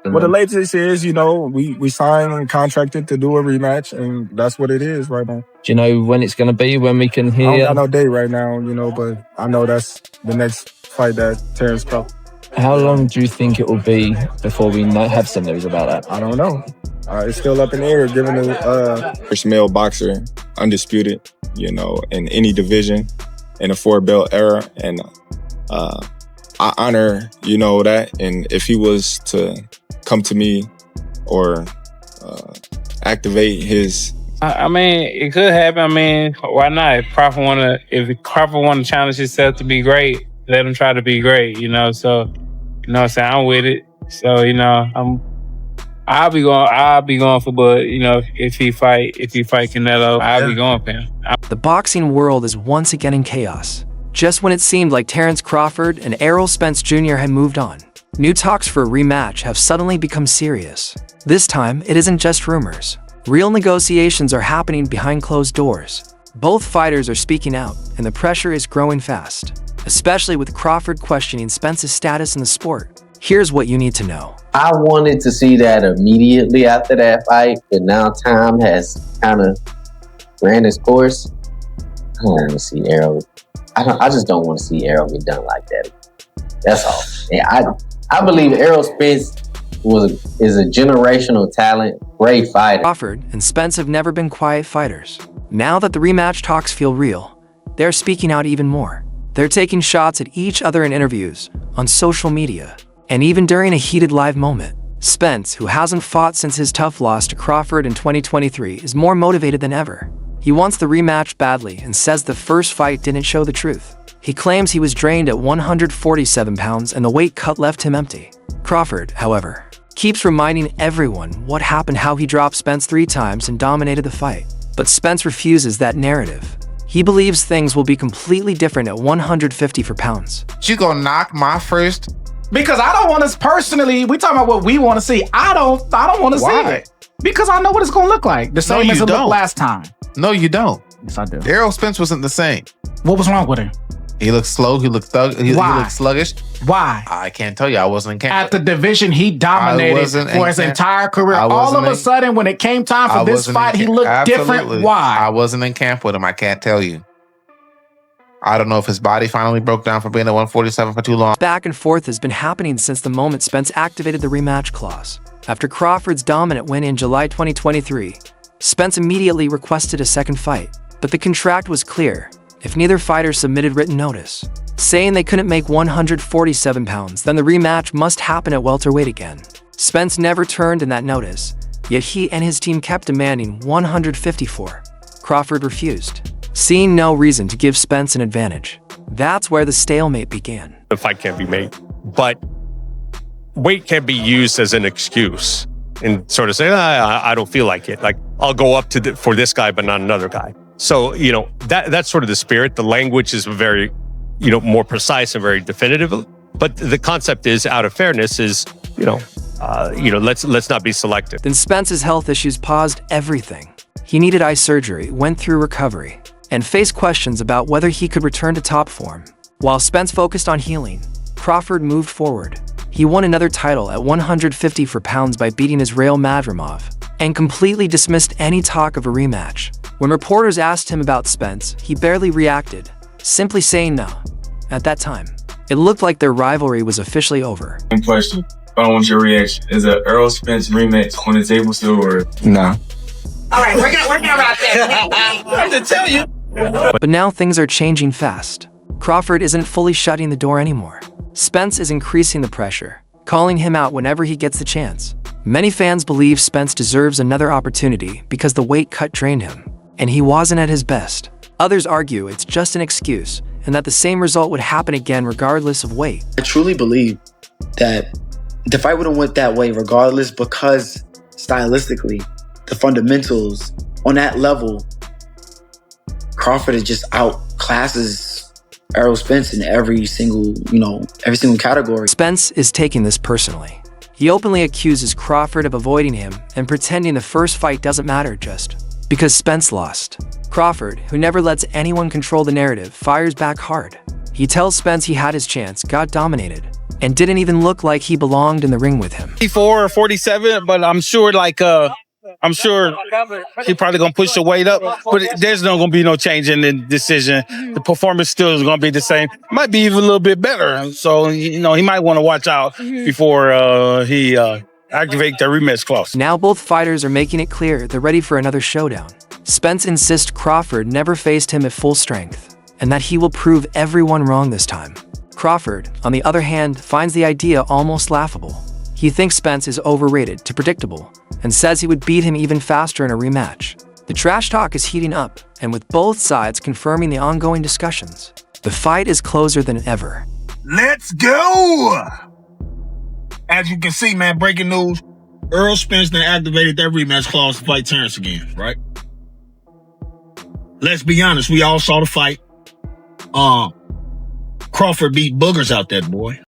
Well, the latest is, we signed and contracted to do a rematch, and that's what it is right now. Do you know when it's going to be, when we can hear? I don't got no date right now, but I know that's the next fight that Terence Crawford. How long do you think it will be before we have some news about that? I don't know. It's still up in the air, given the first male boxer, undisputed, in any division in a 4-belt era. And I honor, that. And if he was to come to me or activate his... I mean, it could happen. I mean, why not? If Crawford want to challenge himself to be great, let him try to be great, So, so I'm with it. So, I'll be going for Bud. If he fight Canelo, I'll be going for him. The boxing world is once again in chaos. Just when it seemed like Terence Crawford and Errol Spence Jr. had moved on, new talks for a rematch have suddenly become serious. This time, it isn't just rumors. Real negotiations are happening behind closed doors. Both fighters are speaking out, and the pressure is growing fast, especially with Crawford questioning Spence's status in the sport. Here's what you need to know. I wanted to see that immediately after that fight, but now time has kind of ran its course. I don't want to see Errol. I just don't want to see Errol get done like that. That's all. And I believe Errol Spence is a generational talent, great fighter. Crawford and Spence have never been quiet fighters. Now that the rematch talks feel real, they're speaking out even more. They're taking shots at each other in interviews, on social media, and even during a heated live moment. Spence, who hasn't fought since his tough loss to Crawford in 2023, is more motivated than ever. He wants the rematch badly and says the first fight didn't show the truth. He claims he was drained at 147 pounds and the weight cut left him empty. Crawford, however, keeps reminding everyone what happened, how he dropped Spence 3 times and dominated the fight. But Spence refuses that narrative. He believes things will be completely different at 154 pounds. You gonna knock my first? Because I don't want to personally, we talking about what we want to see. I don't want to see it. Because I know what it's going to look like. The same as it looked last time. No, you don't. Yes, I do. Errol Spence wasn't the same. What was wrong with him? He looked slow. He looked he looked sluggish. Why? I can't tell you. I wasn't in camp. At the division, he dominated for his entire career. All of a sudden, when it came time for this fight, he looked different. Why? I wasn't in camp with him. I can't tell you. I don't know if his body finally broke down for being at 147 for too long. Back and forth has been happening since the moment Spence activated the rematch clause. After Crawford's dominant win in July 2023, Spence immediately requested a second fight. But the contract was clear. If neither fighter submitted written notice, saying they couldn't make 147 pounds, then the rematch must happen at welterweight again. Spence never turned in that notice, yet he and his team kept demanding 154. Crawford refused, seeing no reason to give Spence an advantage. That's where the stalemate began. The fight can't be made, but weight can be used as an excuse and sort of say, I don't feel like it. Like, I'll go up for this guy, but not another guy. So, that's sort of the spirit. The language is very, more precise and very definitive. But the concept is, out of fairness, is, let's not be selective. Then Spence's health issues paused everything. He needed eye surgery, went through recovery, and faced questions about whether he could return to top form. While Spence focused on healing, Crawford moved forward. He won another title at 154 pounds by beating Israel Madrimov, and completely dismissed any talk of a rematch. When reporters asked him about Spence, he barely reacted, simply saying no. At that time, it looked like their rivalry was officially over. Question. I don't want your reaction. Is a Errol Spence rematch on the table still, or no? All right, we're gonna wrap this. I have to tell you. But now things are changing fast. Crawford isn't fully shutting the door anymore. Spence is increasing the pressure, calling him out whenever he gets the chance. Many fans believe Spence deserves another opportunity because the weight cut drained him, and he wasn't at his best. Others argue it's just an excuse, and that the same result would happen again regardless of weight. I truly believe that the fight would have went that way regardless, because stylistically, the fundamentals on that level, Crawford is just outclasses Errol Spence in every single category. Spence is taking this personally. He openly accuses Crawford of avoiding him and pretending the first fight doesn't matter just because Spence lost. Crawford, who never lets anyone control the narrative, fires back hard. He tells Spence he had his chance, got dominated, and didn't even look like he belonged in the ring with him. 44 or 47, but I'm sure he probably gonna push the weight up, but there's not gonna be no change in the decision. The performance still is gonna be the same. Might be even a little bit better. So he might want to watch out before he activate the rematch clause. Now both fighters are making it clear they're ready for another showdown. Spence insists Crawford never faced him at full strength, and that he will prove everyone wrong this time. Crawford, on the other hand, finds the idea almost laughable. He thinks Spence is overrated to predictable, and says he would beat him even faster in a rematch. The trash talk is heating up, and with both sides confirming the ongoing discussions, the fight is closer than ever. Let's go! As you can see, man, breaking news, Errol Spence then activated that rematch clause to fight Terence again, right? Let's be honest, we all saw the fight. Crawford beat boogers out that boy.